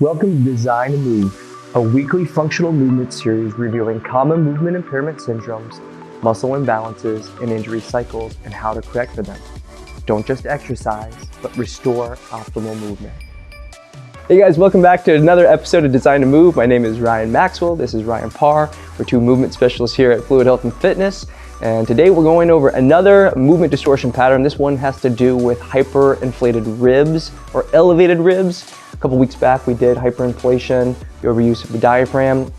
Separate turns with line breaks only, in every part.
Welcome to Design to Move, a weekly functional movement series revealing common movement impairment syndromes, muscle imbalances, and injury cycles and how to correct for them. Don't just exercise, but restore optimal movement. Hey guys, welcome back to another episode of Design to Move. My name is Ryan Maxwell. This is Ryan Parr. We're two movement specialists here at Fluid Health and Fitness. And today we're going over another movement distortion pattern. This one has to do with hyperinflated ribs or elevated ribs. A couple weeks back we did hyperinflation, the overuse of the diaphragm.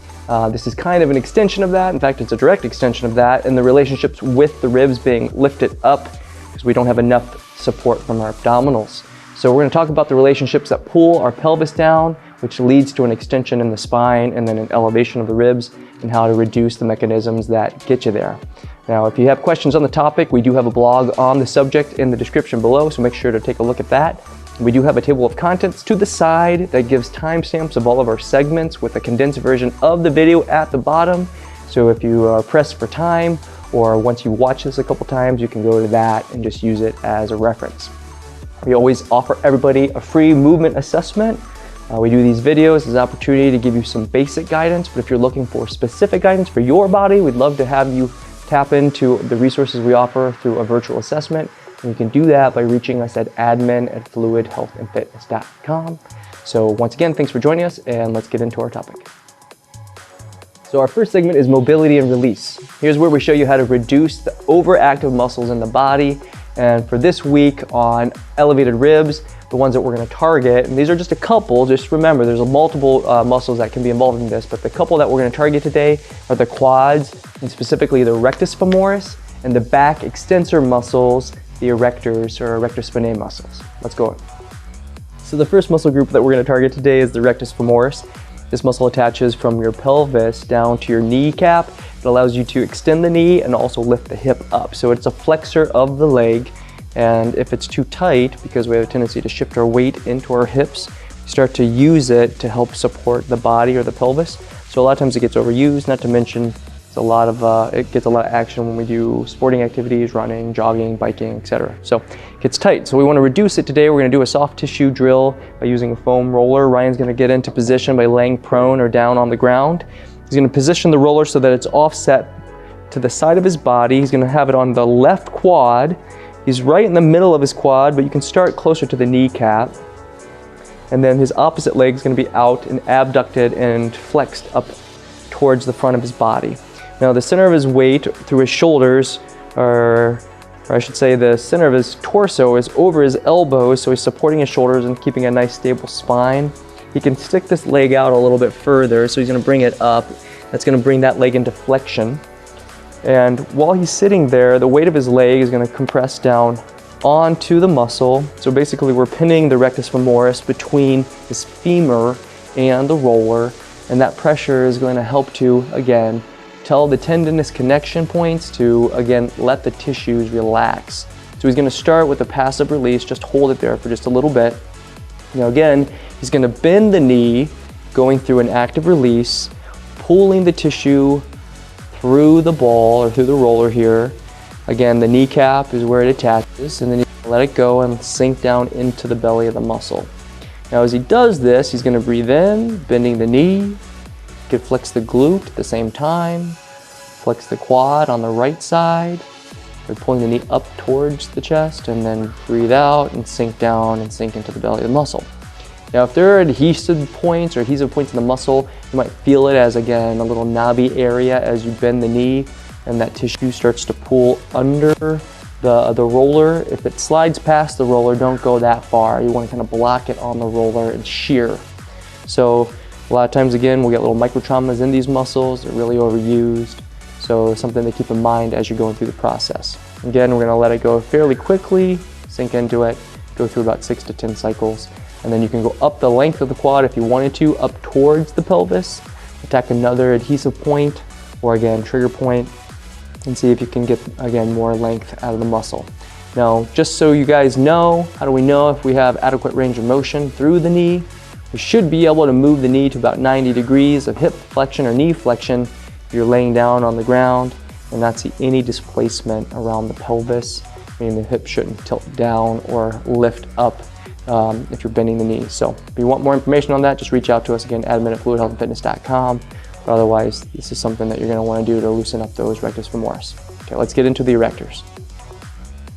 This is kind of an extension of that. In fact, it's a direct extension of that, and the relationships with the ribs being lifted up because we don't have enough support from our abdominals. So we're going to talk about the relationships that pull our pelvis down, which leads to an extension in the spine and then an elevation of the ribs, and how to reduce the mechanisms that get you there. Now, if you have questions on the topic, we do have a blog on the subject in the description below, so make sure to take a look at that. We do have a table of contents to the side that gives timestamps of all of our segments with a condensed version of the video at the bottom. So if you are pressed for time, or once you watch this a couple times, you can go to that and just use it as a reference. We always offer everybody a free movement assessment. We do these videos as an opportunity to give you some basic guidance, but if you're looking for specific guidance for your body, we'd love to have you tap into the resources we offer through a virtual assessment. And you can do that by reaching us at admin@fluidhealthandfitness.com. So once again, thanks for joining us, and let's get into our topic. So our first segment is mobility and release. Here's where we show you how to reduce the overactive muscles in the body. And for this week on elevated ribs, the ones that we're going to target, and these are just a couple, just remember there's multiple muscles that can be involved in this, but the couple that we're going to target today are the quads, and specifically the rectus femoris, and the back extensor muscles, the erectors or erector spinae muscles. Let's go on. So the first muscle group that we're going to target today is the rectus femoris. This muscle attaches from your pelvis down to your kneecap. It allows you to extend the knee and also lift the hip up. So it's a flexor of the leg. And if it's too tight, because we have a tendency to shift our weight into our hips, we start to use it to help support the body or the pelvis. So a lot of times it gets overused, not to mention it gets a lot of action when we do sporting activities, running, jogging, biking, etc. So it gets tight. So we want to reduce it today. We're going to do a soft tissue drill by using a foam roller. Ryan's going to get into position by laying prone or down on the ground. He's going to position the roller so that it's offset to the side of his body. He's going to have it on the left quad. He's right in the middle of his quad, but you can start closer to the kneecap. And then his opposite leg is going to be out and abducted and flexed up towards the front of his body. Now the center of his weight through his shoulders, or I should say the center of his torso, is over his elbows, so he's supporting his shoulders and keeping a nice stable spine. He can stick this leg out a little bit further, so he's going to bring it up. That's going to bring that leg into flexion. And while he's sitting there, the weight of his leg is going to compress down onto the muscle. So basically we're pinning the rectus femoris between his femur and the roller, and that pressure is going to help to, again, tell the tendinous connection points to, again, let the tissues relax. So he's going to start with a passive release, just hold it there for just a little bit. Now again, he's going to bend the knee, going through an active release, pulling the tissue through the ball or through the roller here. Again, the kneecap is where it attaches, and then you let it go and sink down into the belly of the muscle. Now as he does this, he's going to breathe in, bending the knee. You can flex the glute at the same time, flex the quad on the right side, by pulling the knee up towards the chest, and then breathe out and sink down and sink into the belly of the muscle. Now if there are adhesive points in the muscle, you might feel it as, again, a little knobby area as you bend the knee and that tissue starts to pull under the roller. If it slides past the roller, don't go that far. You want to kind of block it on the roller and shear. So a lot of times, again, we'll get little microtraumas in these muscles. They're really overused. So something to keep in mind as you're going through the process. Again, we're going to let it go fairly quickly, sink into it, go through about 6 to 10 cycles. And then you can go up the length of the quad if you wanted to, up towards the pelvis, attack another adhesive point, or again, trigger point, and see if you can get, again, more length out of the muscle. Now, just so you guys know, how do we know if we have adequate range of motion through the knee? We should be able to move the knee to about 90 degrees of hip flexion or knee flexion if you're laying down on the ground and not see any displacement around the pelvis, meaning the hip shouldn't tilt down or lift up if you're bending the knees. So if you want more information on that, just reach out to us again, admin@fluidhealthandfitness.com. But otherwise, this is something that you're going to want to do to loosen up those rectus femoris. Okay, let's get into the erectors.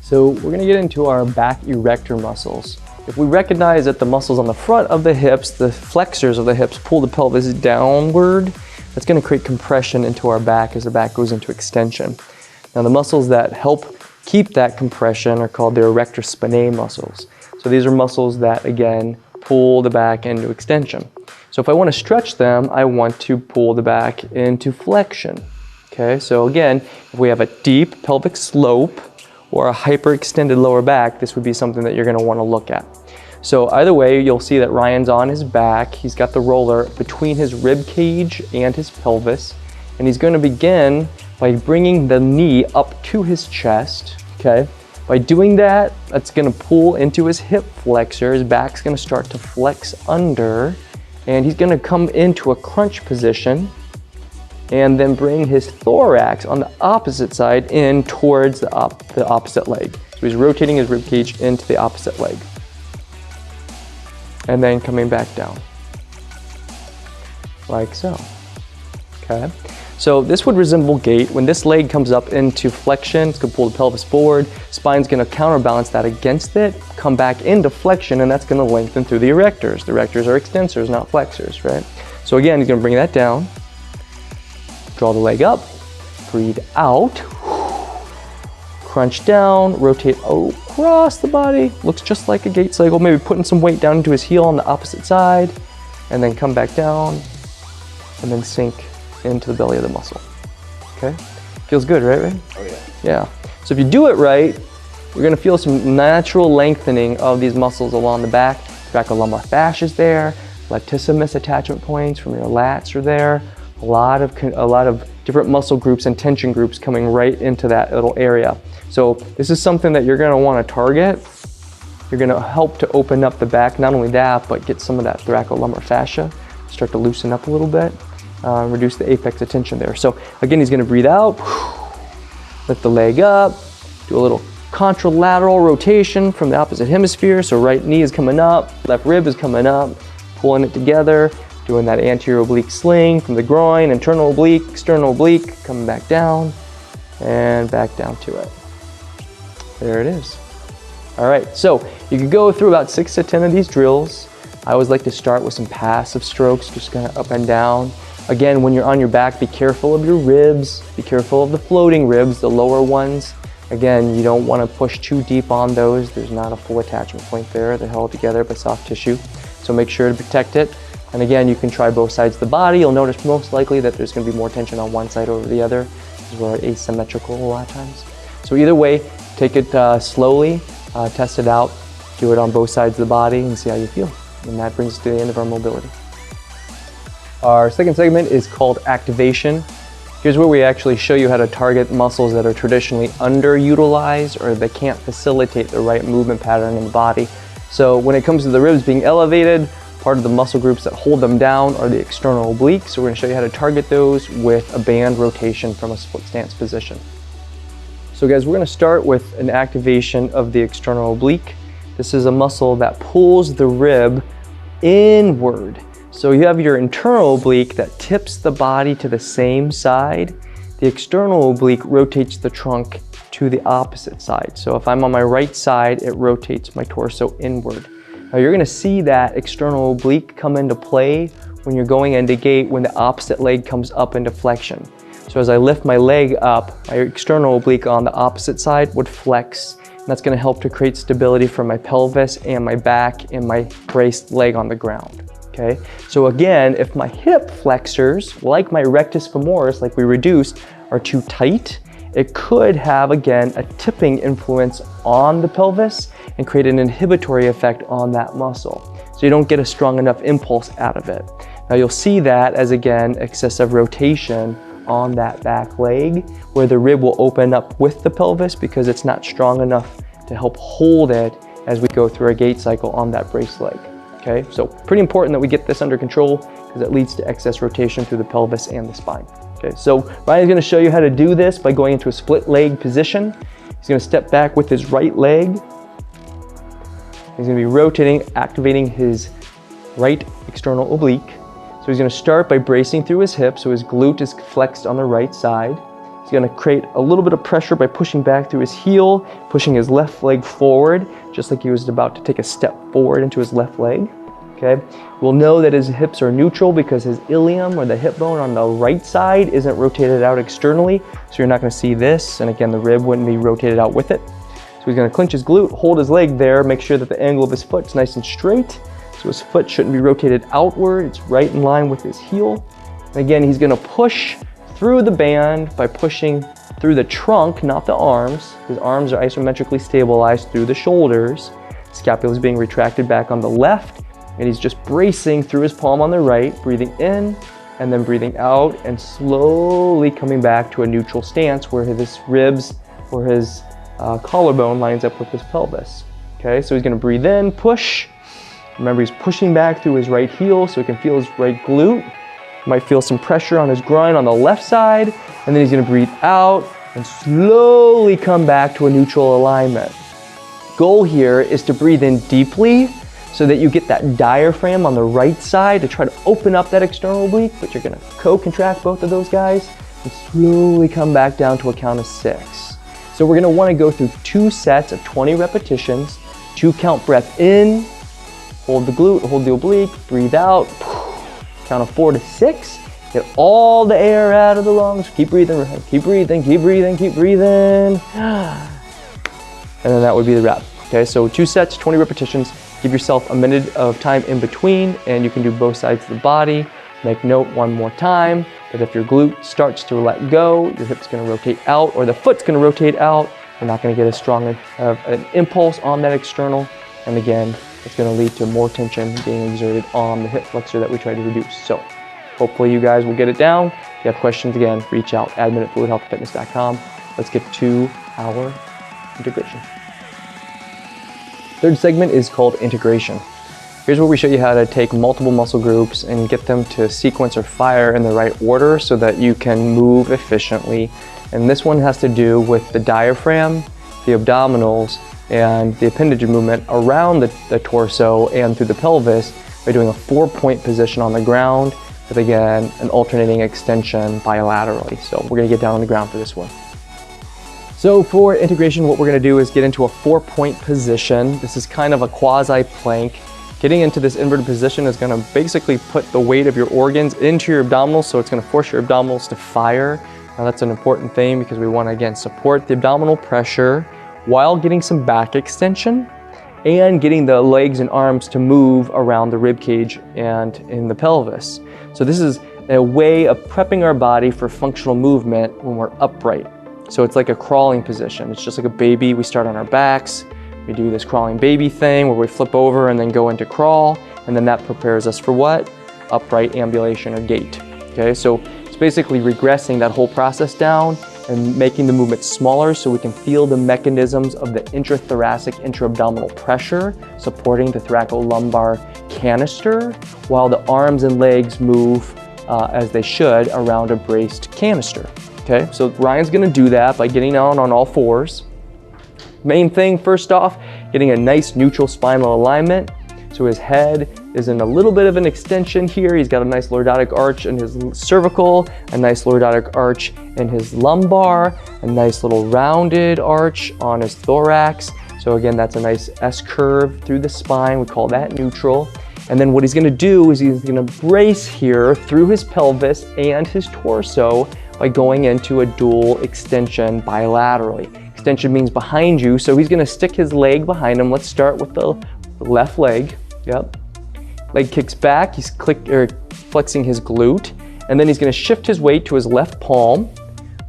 So we're going to get into our back erector muscles. If we recognize that the muscles on the front of the hips, the flexors of the hips, pull the pelvis downward, that's going to create compression into our back as the back goes into extension. Now the muscles that help keep that compression are called the erector spinae muscles. So these are muscles that, again, pull the back into extension. So if I want to stretch them, I want to pull the back into flexion. Okay, so again, if we have a deep pelvic slope or a hyperextended lower back, this would be something that you're going to want to look at. So either way, you'll see that Ryan's on his back. He's got the roller between his rib cage and his pelvis, and he's going to begin by bringing the knee up to his chest. Okay, by doing that, that's going to pull into his hip flexor. His back's going to start to flex under, and he's going to come into a crunch position and then bring his thorax on the opposite side in towards the opposite leg. So he's rotating his rib cage into the opposite leg. And then coming back down. Like so. Okay. So this would resemble gait. When this leg comes up into flexion, it's going to pull the pelvis forward. Spine's going to counterbalance that against it, come back into flexion, and that's going to lengthen through the erectors. The erectors are extensors, not flexors, right? So again, he's going to bring that down. Draw the leg up, breathe out, crunch down, rotate across the body. Looks just like a gait cycle, maybe putting some weight down into his heel on the opposite side, and then come back down, and then sink into the belly of the muscle. Okay? Feels good, right?
Oh yeah.
Yeah. So if you do it right, you're gonna feel some natural lengthening of these muscles along the back. Thoracolumbar fascia is there, latissimus attachment points from your lats are there. A lot of different muscle groups and tension groups coming right into that little area. So this is something that you're going to want to target. You're going to help to open up the back. Not only that, but get some of that thoracolumbar fascia, start to loosen up a little bit, reduce the apex of tension there. So again, he's going to breathe out, lift the leg up, do a little contralateral rotation from the opposite hemisphere. So right knee is coming up, left rib is coming up, pulling it together. Doing that anterior oblique sling from the groin, internal oblique, external oblique, coming back down and back down to it. There it is. All right, so you could go through about 6 to 10 of these drills. I always like to start with some passive strokes, just kind of up and down. Again, when you're on your back, be careful of your ribs, be careful of the floating ribs, the lower ones. Again, you don't want to push too deep on those. There's not a full attachment point there. They're held together by soft tissue. So make sure to protect it. And again, you can try both sides of the body. You'll notice most likely that there's going to be more tension on one side over the other, because we're asymmetrical a lot of times. So either way, take it slowly, test it out, do it on both sides of the body and see how you feel. And that brings us to the end of our mobility. Our second segment is called activation. Here's where we actually show you how to target muscles that are traditionally underutilized or that can't facilitate the right movement pattern in the body. So when it comes to the ribs being elevated, part of the muscle groups that hold them down are the external obliques. So we're going to show you how to target those with a band rotation from a split stance position. So guys, we're going to start with an activation of the external oblique. This is a muscle that pulls the rib inward. So you have your internal oblique that tips the body to the same side. The external oblique rotates the trunk to the opposite side. So if I'm on my right side, it rotates my torso inward. Now you're going to see that external oblique come into play when you're going into gait when the opposite leg comes up into flexion. So as I lift my leg up, my external oblique on the opposite side would flex, and that's going to help to create stability for my pelvis and my back and my braced leg on the ground. Okay, so again, if my hip flexors, like my rectus femoris, like we reduced, are too tight, it could have, again, a tipping influence on the pelvis and create an inhibitory effect on that muscle. So you don't get a strong enough impulse out of it. Now you'll see that as, again, excessive rotation on that back leg, where the rib will open up with the pelvis because it's not strong enough to help hold it as we go through a gait cycle on that braced leg. Okay, so pretty important that we get this under control because it leads to excess rotation through the pelvis and the spine. Okay, so Ryan's going to show you how to do this by going into a split leg position. He's going to step back with his right leg, He's gonna be rotating, activating his right external oblique. So he's gonna start by bracing through his hip, so his glute is flexed on the right side. He's gonna create a little bit of pressure by pushing back through his heel, pushing his left leg forward, just like he was about to take a step forward into his left leg, okay? We'll know that his hips are neutral because his ilium, or the hip bone on the right side, isn't rotated out externally, so you're not gonna see this, and again, the rib wouldn't be rotated out with it. So he's gonna clench his glute, hold his leg there, make sure that the angle of his foot is nice and straight, so his foot shouldn't be rotated outward, it's right in line with his heel. And again, he's gonna push through the band by pushing through the trunk, not the arms. His arms are isometrically stabilized through the shoulders. Scapula is being retracted back on the left, and he's just bracing through his palm on the right, breathing in and then breathing out, and slowly coming back to a neutral stance where his ribs or his collarbone lines up with his pelvis. Okay, so he's gonna breathe in, push. Remember, he's pushing back through his right heel so he can feel his right glute. Might feel some pressure on his groin on the left side, and then he's gonna breathe out and slowly come back to a neutral alignment. Goal here is to breathe in deeply so that you get that diaphragm on the right side to try to open up that external oblique, but you're gonna co-contract both of those guys and slowly come back down to a count of 6. So we're gonna wanna go through 2 sets of 20 repetitions, 2 count breath in, hold the glute, hold the oblique, breathe out, count of 4 to 6, get all the air out of the lungs, keep breathing, keep breathing, keep breathing, keep breathing. And then that would be the wrap. Okay, so 2 sets, 20 repetitions, give yourself a minute of time in between, and you can do both sides of the body. Make note one more time that if your glute starts to let go, your hip's gonna rotate out, or the foot's gonna rotate out, you're not gonna get as strong of an impulse on that external, and again, it's going to lead to more tension being exerted on the hip flexor that we try to reduce. So hopefully you guys will get it down. If you have questions, again, reach out, admin@fluidhealthfitness.com. Let's get to our integration. Third segment is called integration. Here's where we show you how to take multiple muscle groups and get them to sequence or fire in the right order so that you can move efficiently. And this one has to do with the diaphragm, the abdominals, and the appendage movement around the torso and through the pelvis by doing a 4-point position on the ground with, again, an alternating extension bilaterally. So we're gonna get down on the ground for this one. So for integration, what we're gonna do is get into a 4-point position. This is kind of a quasi-plank. Getting into this inverted position is gonna basically put the weight of your organs into your abdominals, so it's gonna force your abdominals to fire. Now that's an important thing because we wanna, again, support the abdominal pressure while getting some back extension and getting the legs and arms to move around the rib cage and in the pelvis. So this is a way of prepping our body for functional movement when we're upright. So it's like a crawling position. It's just like a baby. We start on our backs. We do this crawling baby thing where we flip over and then go into crawl, and then that prepares us for what? Upright ambulation or gait. Okay, so it's basically regressing that whole process down and making the movement smaller so we can feel the mechanisms of the intrathoracic, intra-abdominal pressure supporting the thoracolumbar canister while the arms and legs move as they should around a braced canister. Okay, so Ryan's gonna do that by getting down on all 4s. Main thing, first off, getting a nice neutral spinal alignment. So his head is in a little bit of an extension here. He's got a nice lordotic arch in his cervical, a nice lordotic arch in his lumbar, a nice little rounded arch on his thorax. So again, that's a nice S-curve through the spine. We call that neutral. And then what he's gonna do is he's gonna brace here through his pelvis and his torso by going into a dual extension bilaterally. Extension means behind you, so he's gonna stick his leg behind him. Let's start with the left leg. Yep. Leg kicks back, he's flexing his glute, and then he's gonna shift his weight to his left palm.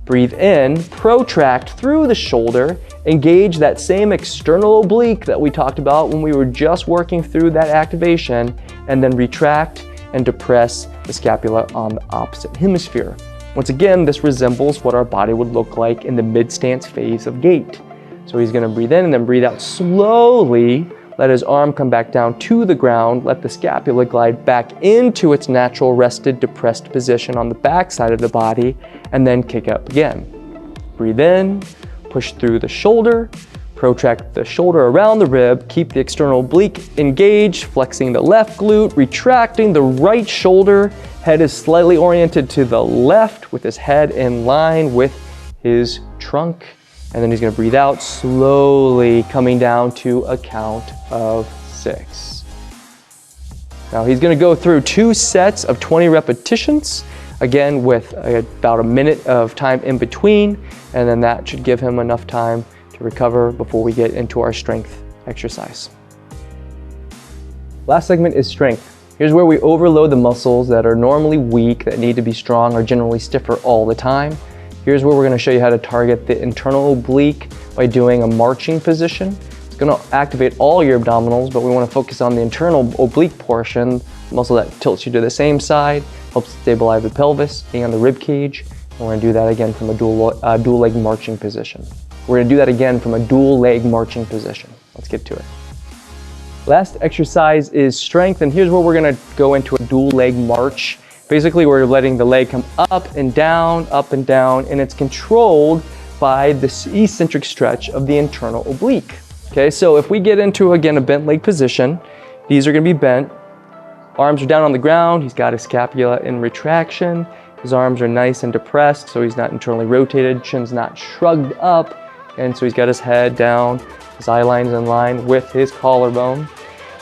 Breathe in, protract through the shoulder, engage that same external oblique that we talked about when we were just working through that activation, and then retract and depress the scapula on the opposite hemisphere. Once again, this resembles what our body would look like in the mid-stance phase of gait. So he's gonna breathe in and then breathe out slowly, let his arm come back down to the ground, let the scapula glide back into its natural rested, depressed position on the back side of the body, and then kick up again. Breathe in, push through the shoulder, Protract the shoulder around the rib, keep the external oblique engaged, flexing the left glute, retracting the right shoulder. Head is slightly oriented to the left with his head in line with his trunk. And then he's gonna breathe out, slowly coming down to a count of 6. Now he's gonna go through 2 sets of 20 repetitions, again with about a minute of time in between, and then that should give him enough time to recover before we get into our strength exercise. Last segment is strength. Here's where we overload the muscles that are normally weak, that need to be strong, or generally stiffer all the time. Here's where we're gonna show you how to target the internal oblique by doing a marching position. It's gonna activate all your abdominals, but we wanna focus on the internal oblique portion, muscle that tilts you to the same side, helps stabilize the pelvis and the rib cage. And we're gonna do that again from a dual leg marching position. We're gonna do that again from a dual leg marching position. Let's get to it. Last exercise is strength, and here's where we're gonna go into a dual leg march. Basically, we're letting the leg come up and down, and it's controlled by this eccentric stretch of the internal oblique. Okay, so if we get into, again, a bent leg position, these are gonna be bent, arms are down on the ground, he's got his scapula in retraction, his arms are nice and depressed, so he's not internally rotated, chin's not shrugged up, and so he's got his head down, his eye line's in line with his collarbone.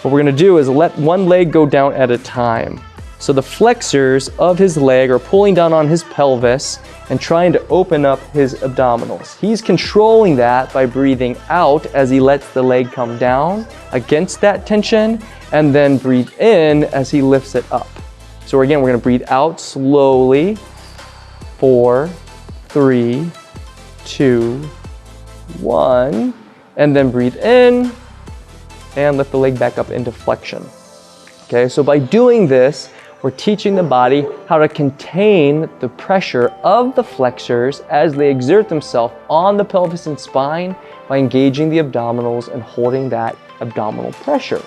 What we're gonna do is let one leg go down at a time. So the flexors of his leg are pulling down on his pelvis and trying to open up his abdominals. He's controlling that by breathing out as he lets the leg come down against that tension, and then breathe in as he lifts it up. So again, we're gonna breathe out slowly. 4, 3, 2, 1, and then breathe in and lift the leg back up into flexion. Okay, so by doing this, we're teaching the body how to contain the pressure of the flexors as they exert themselves on the pelvis and spine by engaging the abdominals and holding that abdominal pressure.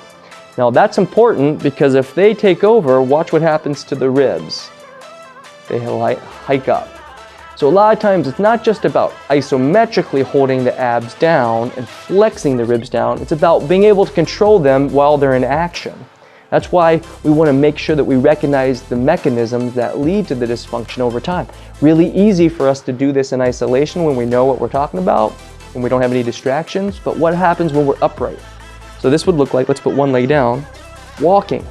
Now that's important because if they take over, watch what happens to the ribs. They hike up. So a lot of times it's not just about isometrically holding the abs down and flexing the ribs down, it's about being able to control them while they're in action. That's why we want to make sure that we recognize the mechanisms that lead to the dysfunction over time. Really easy for us to do this in isolation when we know what we're talking about, when we don't have any distractions, but what happens when we're upright? So this would look like, let's put one leg down, walking.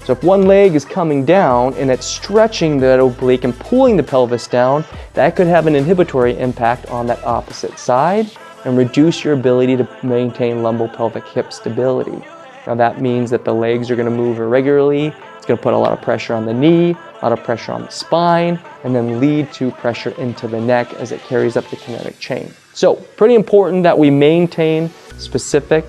So if one leg is coming down and it's stretching that oblique and pulling the pelvis down, that could have an inhibitory impact on that opposite side and reduce your ability to maintain lumbopelvic hip stability. Now that means that the legs are going to move irregularly, it's going to put a lot of pressure on the knee, a lot of pressure on the spine, and then lead to pressure into the neck as it carries up the kinetic chain. So pretty important that we maintain specific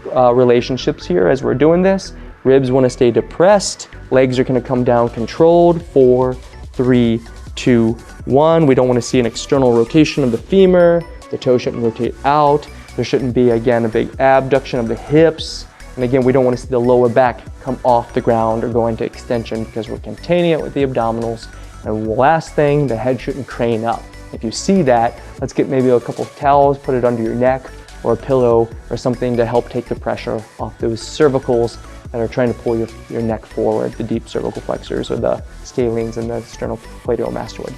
relationships here as we're doing this. Ribs want to stay depressed, legs are going to come down controlled. 4, 3, 2, 1. We don't want to see an external rotation of the femur, the toe shouldn't rotate out, there shouldn't be, again, a big abduction of the hips. And again, we don't want to see the lower back come off the ground or go into extension because we're containing it with the abdominals. And last thing, the head shouldn't crane up. If you see that, let's get maybe a couple of towels, put it under your neck or a pillow or something to help take the pressure off those cervicals that are trying to pull your neck forward, the deep cervical flexors or the scalenes and the sternocleidomastoid.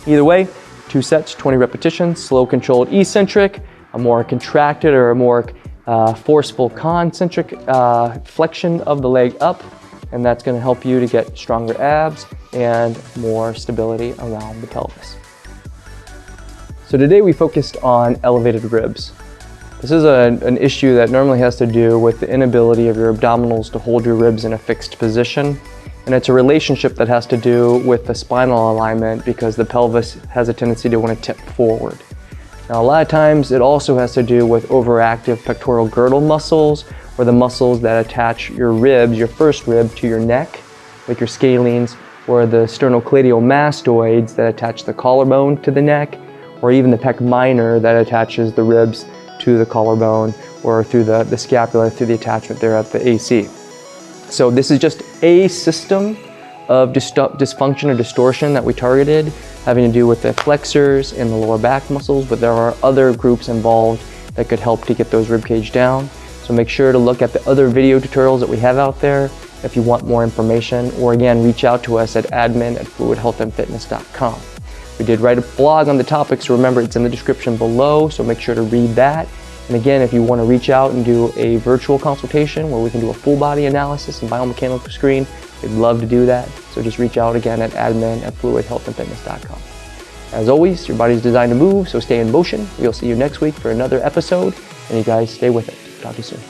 Either way, 2 sets, 20 repetitions, slow controlled eccentric, a more contracted or a more forceful concentric flexion of the leg up, and that's going to help you to get stronger abs and more stability around the pelvis. So today we focused on elevated ribs. This is an issue that normally has to do with the inability of your abdominals to hold your ribs in a fixed position. And it's a relationship that has to do with the spinal alignment because the pelvis has a tendency to want to tip forward. Now, a lot of times it also has to do with overactive pectoral girdle muscles or the muscles that attach your ribs, your first rib, to your neck, like your scalenes, or the sternocleidomastoids that attach the collarbone to the neck, or even the pec minor that attaches the ribs to the collarbone or through the scapula, through the attachment there at the AC. So this is just a system of dysfunction or distortion that we targeted, having to do with the flexors and the lower back muscles, but there are other groups involved that could help to get those rib cage down. So make sure to look at the other video tutorials that we have out there if you want more information, or again, reach out to us at admin@fluidhealthandfitness.com. We did write a blog on the topic, so remember it's in the description below, so make sure to read that. And again, if you want to reach out and do a virtual consultation where we can do a full body analysis and biomechanical screen, we'd love to do that. So just reach out again at admin@fluidhealthandfitness.com. As always, your body's designed to move, so stay in motion. We'll see you next week for another episode, and you guys stay with it. Talk to you soon.